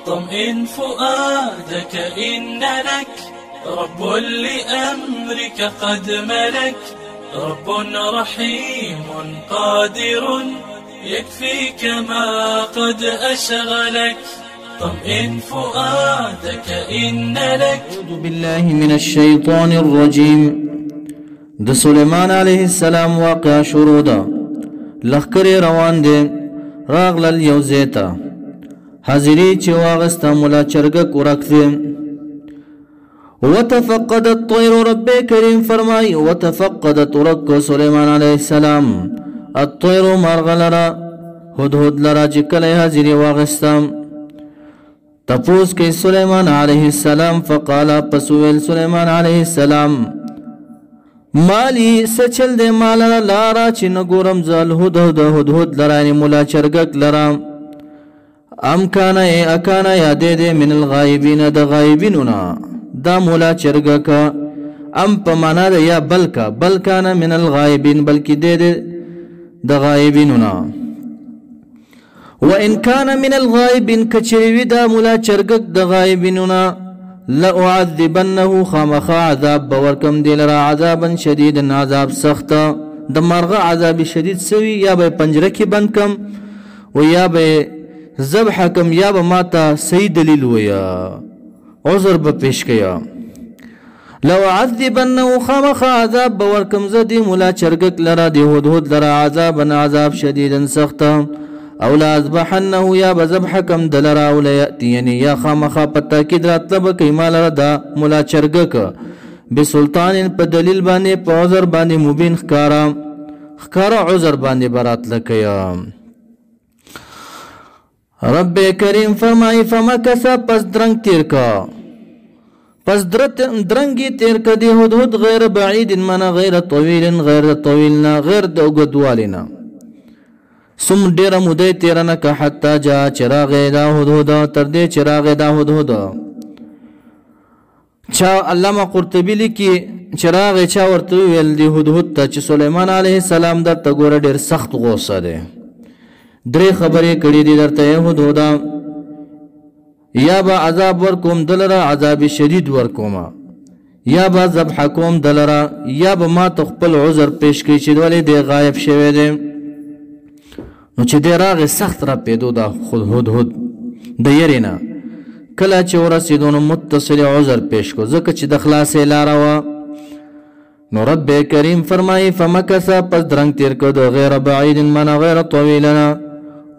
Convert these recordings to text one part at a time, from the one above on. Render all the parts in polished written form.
طمئن فؤادك إن لك رب لأمرك قد ملك، رب رحيم قادر يكفيك ما قد أشغلك. طمئن فؤادك إن لك. أعوذ بالله من الشيطان الرجيم. د سليمان عليه السلام واقع شروع ده. لخکر روان دي راغلل یو زیتا حاضری چې واغستا مولا چرګک ورکته. وتفقد الطير، رب کریم فرمای وتفقدت ورک سليمان عليه السلام الطير مرغلرا هدهد لرا چې کله حاضری واغستا. تپوس کې سليمان عليه السلام فقال پسویل سليمان عليه السلام مالی سچل دے مالا لارا چی نگورم زال هدهد لرانی مولا چرگک لرام. ام کانا اے اکانا یا دے دے من الغائبین دا غائبینونا دا مولا چرگکا. ام پمانا دا یا بلکانا من الغائبین بلکی دے دے دا غائبینونا. وَإِنْ كَانَ مِنَ الْغَائِبِينَ كَچِرِوِي دا مولا چرگک دا غائبینونا لأعذبنه خامخا عذاب بورکم دلرا عذابا شديدا عذاب سختا. د مرغه عذاب شدید سوی یا به پنجره کې بند کم و یا به ذبح کم یا به ماتا صحیح دلیل ویا عذر به پیش کیا. لأعذبنه خامخا عذاب بورکم زدی مولا چرګک لرا دی هدهد لرا عذابا عذاب شديدا سختا. او لا اذبحنه یا بذبحکم دلرا او لا یأتینی یا خامخا پتا کی دراتلب کیمال ردا مولا چرګک بسلطان په دلیل باندې په عذر باندې مبین خکارا عذر باندې برات لکیا. رب کریم فرمای فمکث پس درنگ تیر کا پس درنگی تیر کا دی هدهد غیر بعید منا غیر طویلنا غیر دوگدوالنا. سم ډیره مودې تیرنه که حتی جا چراغ دا هدهد تر دې چراغ دا هدهد چا علامه قرطبی لیکي چراغ چا ورته ویل دی هدهد ته چې سليمان عليه السلام درته ګوره ډیر سخت غوسه دی. درې خبرې کړې دي درته هدهد یا به عذاب ورکوم دلره عذاب شدید ورکوم یا به ذبح کوم دلره یا به ما خپل عذر پیش کړي چې ولې دی غایب شوی دی. نو چې دی راغې سخت را پیدو دا خود هدهد د یرینا کله چې ورسېدو نو متصل عذر پیش کو ځکه چې د خلاصې لاره وه. نو رب کریم فرمایي فمکث پس درنګ تیر کړ د غیر بعید منا غیر طویلنا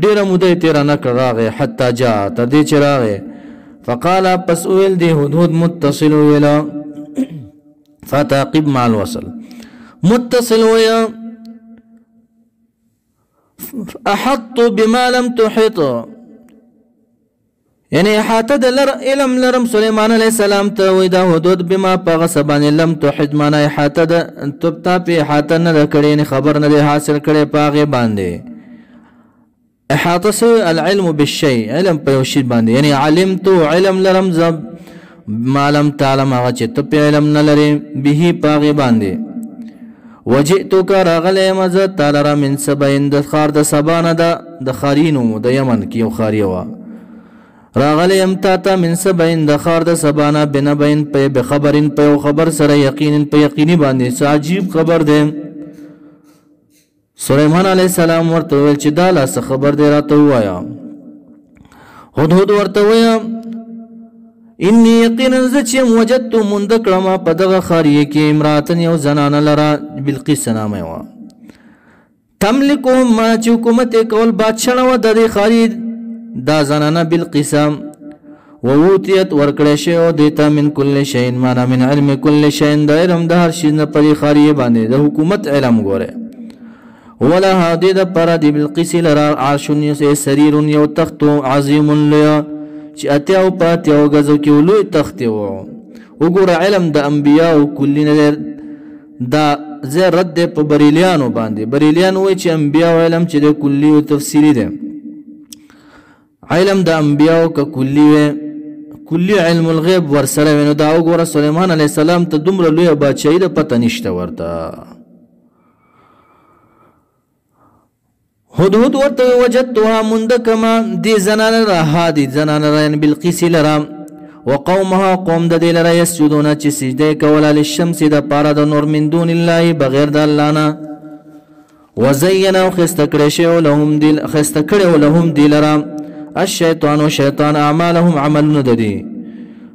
ډېره موده تېره نه کړ راغې حتی جا تر دې چې راغې. فقال پس ویل دی هدهد متصل ویلا فتعقب مع الوصل متصل ویا احط بما لم تحط یعنی احاطه د علم لرم سليمان عليه السلام ته وې دا هدهد بما په غصبان لم تحط معنا احاطه د تبتا په احاطه نه کړي خبر نه حاصل کړي پاغه باندې. احاطه سو العلم بالشيء علم په شی باندې یعنی علمت علم لرم زب ما لم تعلم هغه چې ته په علم نه لري به پاغه باندې. وجئتك راغلی مزه تعالی من سبین د خار د سبانه د خارینو د یمن کې یو خاریه وه راغلی ام تا من سبین د خار د سبانه بنبین په بخبرین په یو خبر سره یقینا په یقیني باندې عجیب خبر دی. سليمان علیه السلام ورته ویل چې دا لا څه خبر دی راته ووایا. هدهد ورته وویل انی یقینا زه چې وجدت موند کړم په دغه خاریه کې امراتن یو زنانه لره بلقیس نامه وه تملکهم ما چې حکومت یې کول بادشاه وه د دې خاري دا زنانه بلقیس ووتیت ورکړی شوی و دې ته من کل شی معنا من علم کل شی د علم د هر شي نه په دې خاریه باندې د حکومت علم ګوره. ولها دې دپاره د بلقیس لره عرش سریر یو تخت عظیم لویه چې اتیاو پاتیاو غزو کې ولوی تخت و. وګوره علم د انبیاو کلی نه دا زه رد په بریلیانو باندې. بریلیان وایي چې انبیاو علم چې د کلی او تفسیری دی. علم د انبیاو که کلی وي کلی علم الغیب ورسره وي نو دا وګوره سليمان علیه السلام ته دومره لویه بادشاهي د پته نشته ورته. هدهد ورته وجدتها مندکما دی زنان را هادي زنان را بلقیس لرا وقومها قوم د دې لره یسجدون چې سجده کوله للشمس د پاره د نور من دون الله بغیر د الله نه وزینا خستکړه لهم دی لره الشیطان شیطان اعمالهم عملون ددي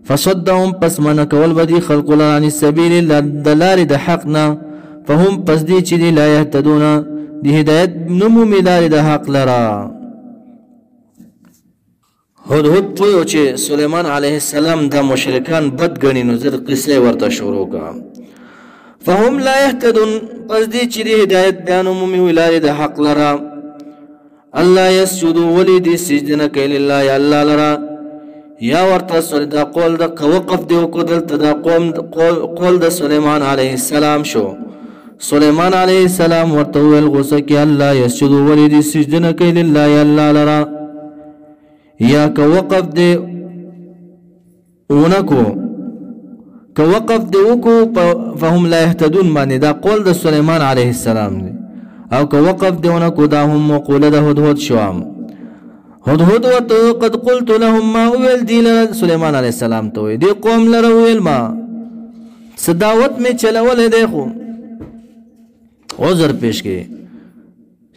فصدهم پس من کول بدی خلق عن السبيل دلار د حقنا فهم پس دی چې لا يهتدون دی هدایت نمو ملار د حق لرا هدهد پویو چې سلیمان علیه السلام د مشرکان بد غنی نو زر قصه ورته شروع کا فهم لا يهتدون پس دی چې هدایت بیان عمومي ولای د حق لرا الله يسجدوا ولید سجدنا کله الله یا الله لرا یا ورته سره دا قول د وقف دی او کدل دا قول د سلیمان علیه السلام شو سلیمان علیه السلام ورته ول غوسه کې الله يسجدوا ولید سجدنا کله الله یا الله لرا یا که وقف دی اونکو که وقف دی وکو فهم لا يهتدون باندې دا قول د سلیمان علیه السلام دی او که وقف دی اونکو دا هم مقوله د هدهد شوام هدهد ورته قد قلت لهم ما ویل دی سلیمان علیه السلام ته دی قوم لره ویل ما صداوت می چلول دی خو عذر پیش کی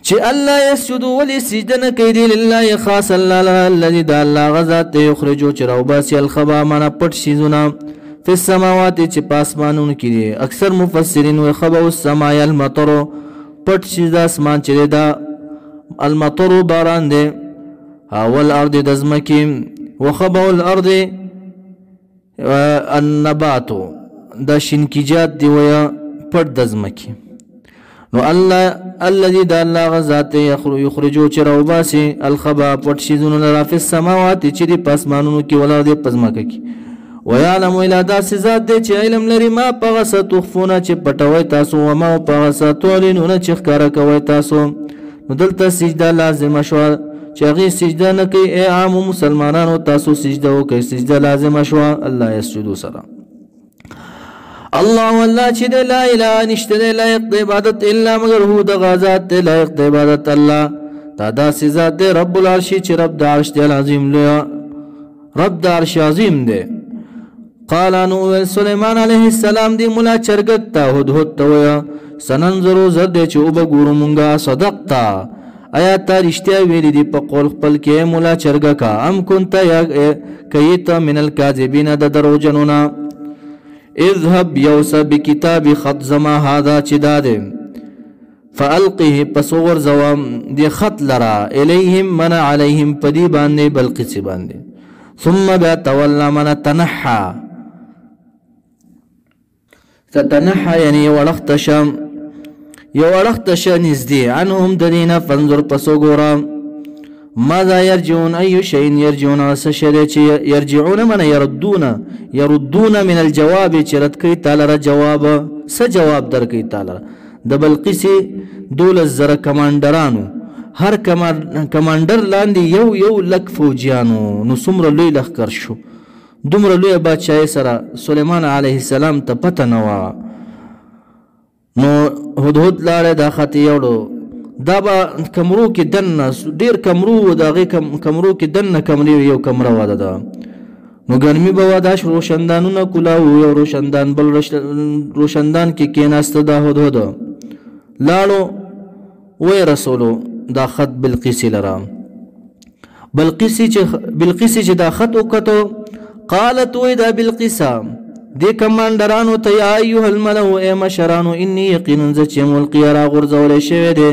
چې الله يسجدوا ولي سجدنا كيدي لله خاص الله الذي دا الله غزات يخرجو چروباس الخبا من پټ شيزونه في السماوات چې پاسمانونو کې دي اکثر مفسرین و خبا السماء المطر پټ شيز اسمان چې دا المطر باران دي اول ارض دزمکی وخبا الارض النبات دا شنکجات دی ويا پټ دزمکی نو الله الذي دا الله غزات يخرجو چروباسي الخبا پټ شيزون لرا في السماوات چې دي پاسمانونو کې ولا دي پزماکه کې ويعلم الى داس ذات دي چې علم لري ما پغس تخفون چې پټوي تاسو و ما پغس تعلنون چې ښکارا کوي تاسو نو دلته سجده لازم شو چې هغه سجده نه کوي اي عام مسلمانانو تاسو سجده وکړئ سجده لازم شو الله يسجدوا سلام الله والله چې لا اله نشته لا يقضي عبادت الا مگر هو د غزات لا يقضي عبادت الله دا ذات رب العرش چې رب د عرش العظیم له رب د عرش عظیم دی قال انو سليمان عليه السلام دی مولا چرګتا هدهد تو سننظرو زد چې وبګورو مونږه صدقتا آیا تا رښتیا ویلي دی په قول خپل کې مولا چرګه کا ام كنت یا کیت من الكاذبین د دروجنونا اذهب يوسى بكتاب خط زما هذا چداد فالقه پسور زوام دی خط لرا اليهم من عليهم پدی باندې بلقیس باندې ثم بتولى من تنحى تتنحى يعني ورختش نزدي عنهم ددينا فانظر پسوګورا ماذا يرجعون أي شيء يرجعون سشريك يرجعون من يردون من الجواب چرت كي تعالى جواب سجواب در كي تعالى دبل قسي دول الزر کمانډرانو هر کمانډر لاندې یو لک فوجیانو نو څومره لوی لښکر شو دومره لوی بادشاهي سره سلیمان علیه السلام ته پته نه وه نو هدهد لاړی دا خط یوړو دا به کمرو کې دننه ډېر کمرو و د هغې کمرو کې دننه کمرې یو کمره واده ده نو ګرمي به وه دا روشندانونه کولاو یو روشندان بل روشندان کې کېناسته دا هدهد لاړو وی رسولو دا خط بلقیسی لرا بلقیسی چې دا خط وکتو قالت وی دا بلقیسا دی کمانډرانو ته یا ایها الملو ای مشرانو انی یقینا ز چې ملقی را غورځولی شوی دی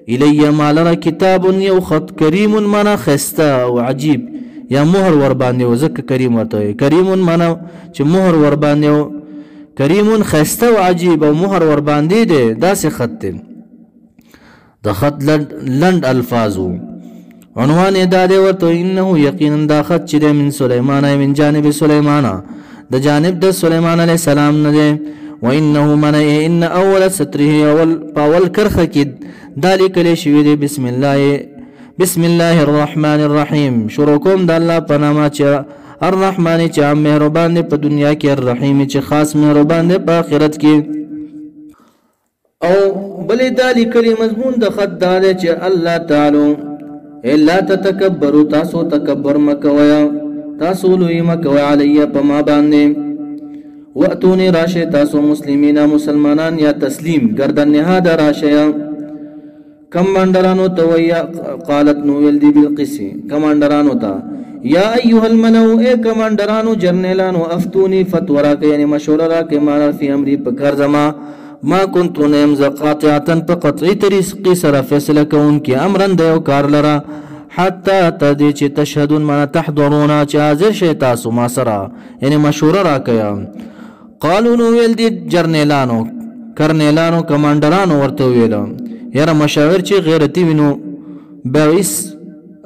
الی ما لره کتاب یو خط کریم مانا خسته او عجیب یا مهر ور باندې و ځکه کریم ورته وی کریم مانا چې مهر ور باندې کریم خسته او عجیب او مهر ور باندې دی داسې خط دی د خط لند الفاظو عنوان دا دی ورته انه یقینا دا خط چې من سلیمان من جانب سلیمان د جانب د سلیمان علیه السلام نه دی وانه من ان اول ستره اول کرخه کې دا لیکل شوی دی بسم الله الرحمن الرحیم شروع کوم د الله په نامه چې الرحمن چې مهربان دی په دنیا کې الرحیم چې خاص مهربان دی په آخرت کې او بلې دا لیکلي مضمون د خط دا دی چې الله تعالی لا تتکبروا تاسو تکبر مکویا تاسو لوی مکویا علی په ما باندې واتونی راشه تاسو مسلمینا مسلمانان یا تسلیم گردن نهاد راشه کمانډرانو ته ویا قالت نو ول دی بالقسی کمانډرانو ته یا ایها الملو اے کمانډرانو جرنیلانو افتونی فتورا کې یعنی مشوره را کې مال فی امری په کار زما ما كنت نیم قاطعه په قطعی طریقې سره فیصله کوم کې امرن د یو کار لره حتی تدی چې تشهدون ما تحضرون چې حاضر شئ تاسو ما سره یعنی مشوره را کیا قالو نو ویل دی جرنیلانو کرنیلانو کمانډرانو ورته ویل یاره مشاور چې غیرتی وینو باویس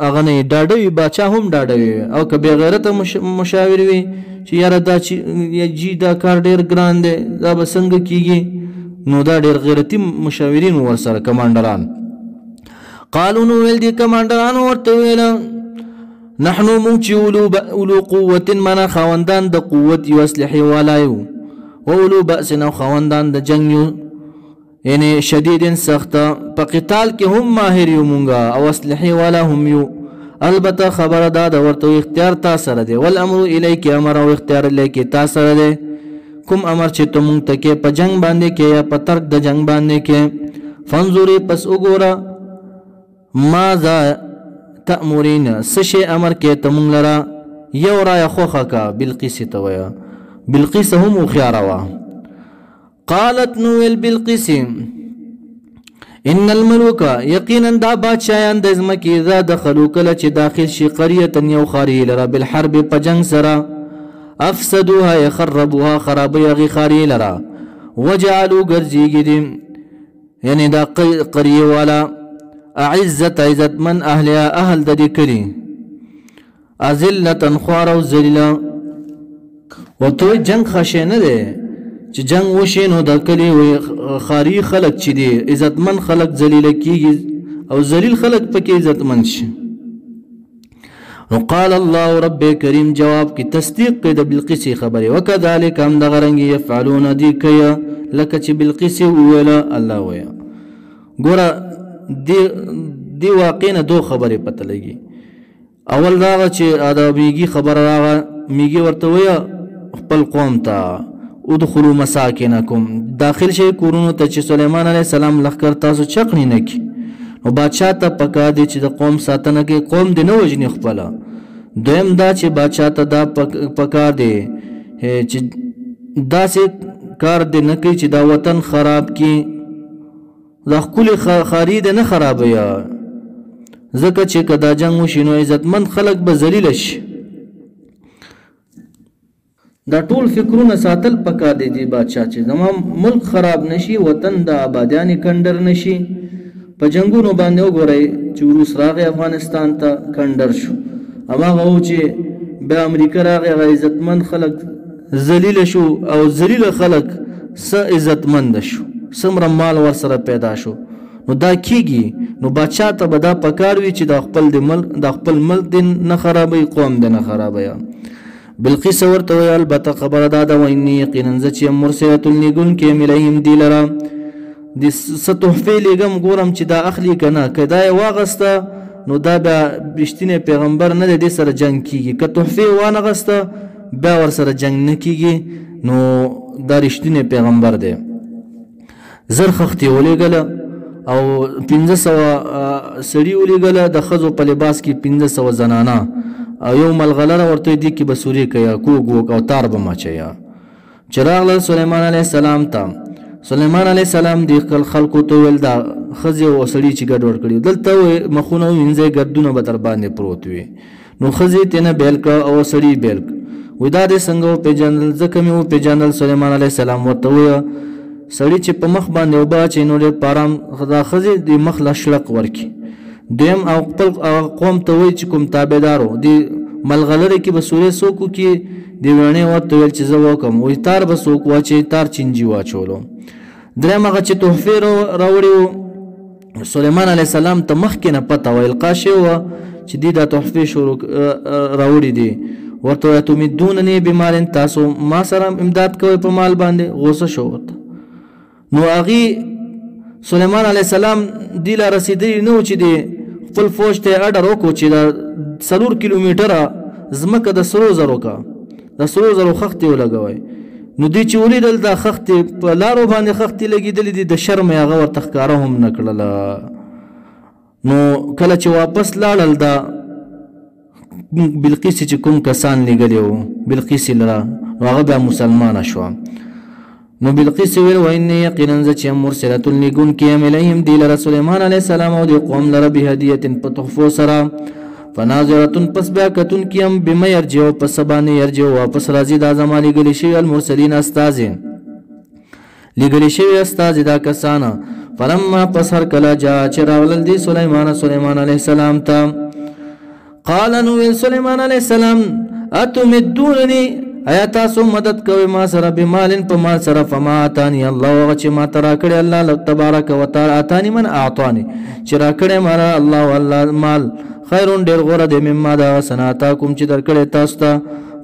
اغنی ډاډوي باچا هم ډاډوي او که بے غیرته مشاور وي چې یاره دا چې جی دا کار ډیر ګران دی دا به څنګه کیږي نو دا ډیر غیرتی مشاورین ورسره کمانډران قالو نو ویل دی کمانډرانو ورته ویل نحنو مونږ چې اولو قوت منا خاوندان د قوت یو اسلحې والا یو و اولو بأس نو خاوندان د جنګ یو یعنی شدید سخت په قتال کې هم ماهر یو مونږه او اسلحې والا هم یو البته خبره دا د ورته اختیار تا سره دی والامر الیک امر او اختیار الیک تا سره دی کوم امر چې ته مونږ ته کې په جنگ باندې کې یا په ترک د جنگ باندې کې فانظری پس وګوره ماذا تأمرین سشی امر کې ته مونږ لره یو رایه خوخه کا بلقیس ته ویا بلقیس هم خيار وا قالت نويل بلقیس ان الملوك یقینا دا بادشاہان د ازمکی اذا دخلوا کله چې داخل شي قريه یو خاری لرا بالحرب په جنگ سره افسدوها يخربوها خراب یغي خاری لرا وجعلوا غرزيګدم یعنی دا قريه والا اعزت عزت من اهلها اهل د دې کړي ازله خوار او ذلیلا وته جنگ خشه نه ده چې جنگ وشي نو د کلی خاري خلق چي دي عزتمن خلق ذلیل کیږي او ذلیل خلق پکې عزتمن شي وقال الله رب کریم جواب کی تصدیق د بلقیس خبره وکذالک هم د غرنګ يفعلون دي کیا لکه چې بلقیس ویله الله ویا ګوره دی واقعا دو خبره پته لګي اول دا چې ادبیږي خبره راغه میږي ورته ویا خپل قوم ته ادخلوا مساکنکم داخل شي کورونو ته چې سليمان عليه السلام لخر تاسو چقنی نکی او بادشاہ ته پکا دي چې د قوم ساتنه کې قوم دی نه وجني خپل دویم دا چې بادشاہ ته دا پکا دي چې دا سه کار دی نه کوي چې دا وطن خراب کی دا خپل خارید نه خراب یا زکه چې کدا جنگ وشینو عزتمن خلق به ذلیل شي دا ټول فکرونه ساتل پکار دي دی بادشاہ چې زموږ ملک خراب نشي وطن د آبادیان کندر نشي په جنگونو باندې وګورئ چې روس راغی افغانستان ته کندر شو هغه و چې به امریکا راغی عزتمن خلک ذلیل شو او ذلیل خلک س عزتمند شو سمره مال ورسره پیدا شو نو دا کیږي نو بادشاہ ته به دا پکار وي چې د خپل ملک د نه خرابوي قوم د نه خرابوي بلقیس ورته البته خبره دا ده ویني یقینا چې مرسلۃ لګون کې ملهم دی لرا د ستوحفه لګم ګورم چې دا اخلي کنه کدا واغسته نو دا به رښتینی پیغمبر نه د سره جنگ کیږي که تحفه وانه غسته به ور سره جنگ نه کیږي نو دا رښتینی پیغمبر دی زر خختي ولېګل او 1500 سړي ولېګل د خزو په لباس کې 1500 زنانه او یو ملغلره ورته دی کې بسوري کیا کوګو او تار به مچیا چراغ سليمان عليه السلام ته سليمان عليه السلام د خلکو ته ول دا خزي او سړي چې ګډ ور کړی دلته مخونه وینځي ګردونه به در باندې پروت وي نو خزي تنه بیل کا او سړي بیل ودا د څنګه په جنل زکه مې په جنل سليمان عليه السلام ورته وي سړي چې په مخ باندې وبا چې نو له پارام خدا خزي د مخ لشلق ورکی دیم او خپل قوم ته وی چې کوم تابعدارو دی ملغلره کې به سورې سوکو کې دی ونه ورته ویل چې زه وکم وی تار به سوک واچي تار چنجي واچولو دریم هغه چې تحفه راوړیو سليمان عليه السلام ته مخکې نه پته ویل قاشه و چې دی دا تحفه شروع راوړي دي ورته ته مدونني بمال تاسو ما سره امداد کوي په مال باندې غوسه شو نو اغي سلیمان علیه السلام دی لا رسیدلی نه و چې دی خپل فوج ته اډر وکړو چې دا 4 کیلومتره ځمکه د سرو زرو کا د سرو زرو خښتې ولګوئ. نو دوی چې ولیدل دا خښتې په لارو باندې خښتې لګېدلې دي د شرم یې هغه ورته ښکاره هم نه کړله. نو کله چې واپس لاړل دا بلقیس چې کوم کسان لېږلي وو بلقیس لره نو هغه بیا مسلمانه شوه. نو بلقیس ویل واني یقینا زه چې مرسلة لېږونکی یم الیهم دې لره سلیمان علیه السلام او دې قوم لره بهدیة په تحفو سره فناظرة پس بیا کتونکی یم بما یرجعو پس باندې یرجعو واپس راځي دا زما لېږلي شوي المرسلین استازې لېږلي شوي استازې دا کسانه. فلما پس هر کله جا چې راولل دي سلیمان علیه السلام ته قال نو ویل سلیمان علیه السلام اتمدونني ایا تاسو مدد کوئ ما سره بمالن په مال سره فما اتانی الله هغه چې ما ته راکړی الله تبارک وتعالی اتانی من اعطانی چې راکړی ما الله مال خیرون ډېر غوره دی مما دا سناتا کوم چې درکړی تاسو ته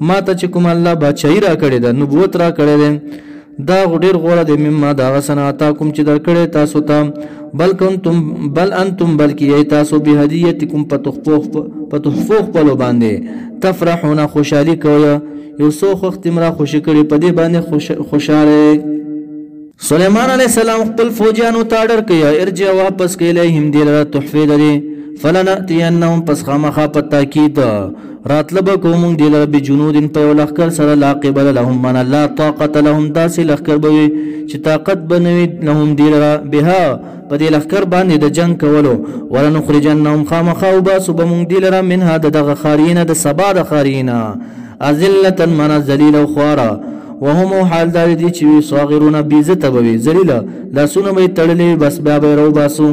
ما ته چې کوم الله بادشاهي راکړې ده نبوت راکړی دی دا ډېر غوره دی مما دا سناتا کوم چې درکړی تاسو ته بل انتم بلکې یی تاسو بهدیتکم په تحفو خپلو باندې تفرحون خوشحالي کوئ یو څو وخت مرا خوشي کړي په دې باندې خوشاله. سلیمان علیه السلام خپل فوجیانو ته اډر کوي ارجع واپس کړي هم دې لره تحفې لري فلنأتینهم پس خامخا په تاکید راتله به کوو موږ دې لره بجنود په یو لښکر سره لا قبل لهم من لا طاقت لهم داسې لښکر به وي چې طاقت به نه وي لهم دې لره بها په دې لښکر باندې د جنګ کولو ولنخرجنهم خامخا وباسو به موږ دې لره منها د دغه ښارینه د سبا د ښارینه ازلة من ذلیل او خوارا وهم حال دار دي چې صاغرون بیزته به وي ذلیله لاسونه به تړلې بس بیا به رو باسو.